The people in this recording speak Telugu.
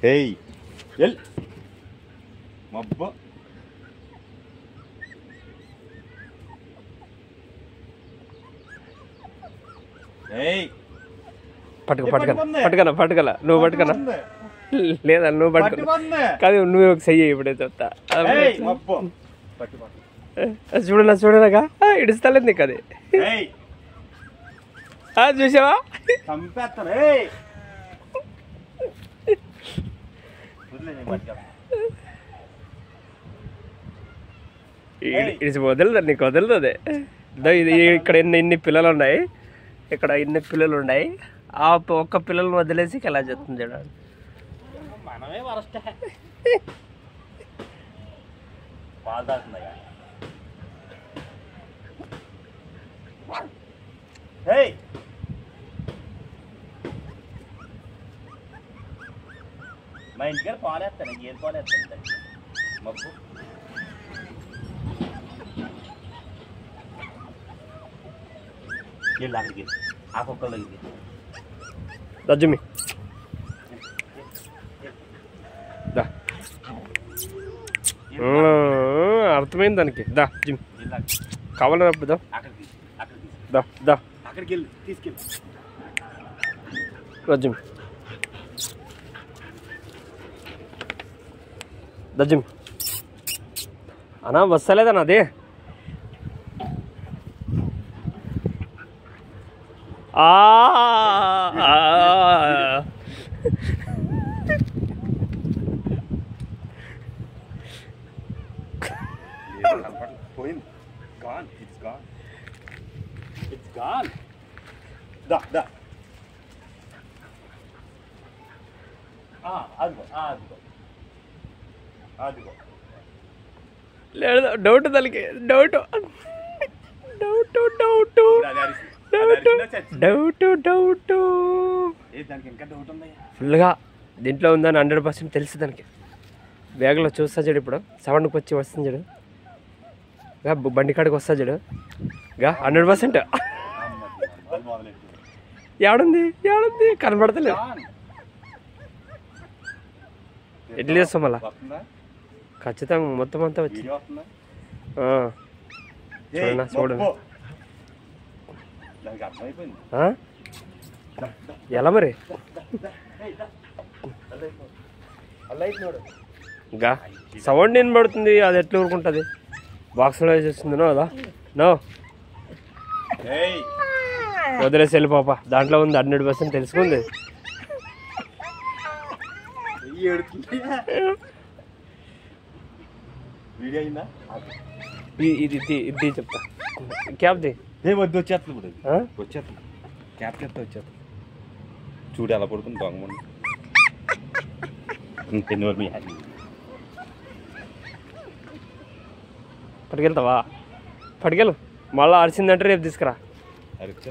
ఏయ్ ఎల్ మబ్బ ఏయ్ పట్టుకల నువ్వు పట్టుకనా లేదా నువ్వు పట్టుకున్నా కాదు నువ్వే ఒక చెయ్యి ఇప్పుడే చెప్తా చూడనాగా ఇడుస్తలేదు నీకు అది చూసావా ఇడిచి వదలదు నీకు వదలదు ఇది ఇక్కడ ఇన్ని పిల్లలు ఉన్నాయి ఇక్కడ ఇన్ని పిల్లలు ఉన్నాయి ఆ ఒక్క పిల్లలను వదిలేసి ఎలా చెప్తుంది చూడండి మనమే వరస్ట్ పాలు తాగుతుందా మా ఇంటికి పాలేస్తాను ఏది పాలేస్తాను మబ్బు వెళ్ళి అక్కడికి ఆ కుక్కలు రజ్జుమి అర్థమైంది దానికి దా జిమ్ కావాలన్నప్పుడు దా దా అక్కడికి వెళ్ళి తీసుకెళ్ళి రజ్జుమి దజ్జుమి అన్నా వస్తలేదన్నా అది పోయింది gone it's gone it's gone da అదిగో లేదు డౌట్ దానికి డౌట్ ఫుల్గా దీంట్లో ఉందని 100% తెలుసు దానికి బ్యాగ్లో చూస్తా చూడు ఇప్పుడు 7కి వచ్చి వస్తుంది చూడు బండి కాడికి వస్తా చూడు 100% ఏడుంది కనబడతలేదు ఎట్లా చేస్తాం మళ్ళా ఖచ్చితంగా మొత్తం అంతా వచ్చి చూడండి ఎలా మరి ఇంకా సౌండ్ వినబడుతుంది అది ఎట్లా ఊరుకుంటుంది బాక్స్లో వేసేస్తుంది నో అదా నో వదిలేసి వెళ్ళి పాప దాంట్లో ఉంది 100% తెలుసుకుంది ఇది చెప్తా క్యాబ్ ది వద్దు వచ్చేస్తుంది వచ్చేస్తుంది క్యాబ్ చెప్తా వచ్చేస్తుంది చూడు ఎలా పడుతుంది దొంగ పట్టుకెళ్తావా పట్టుకెళ్ళు మళ్ళీ అరిచిందంటే రేపు తీసుకురా అరిస్తే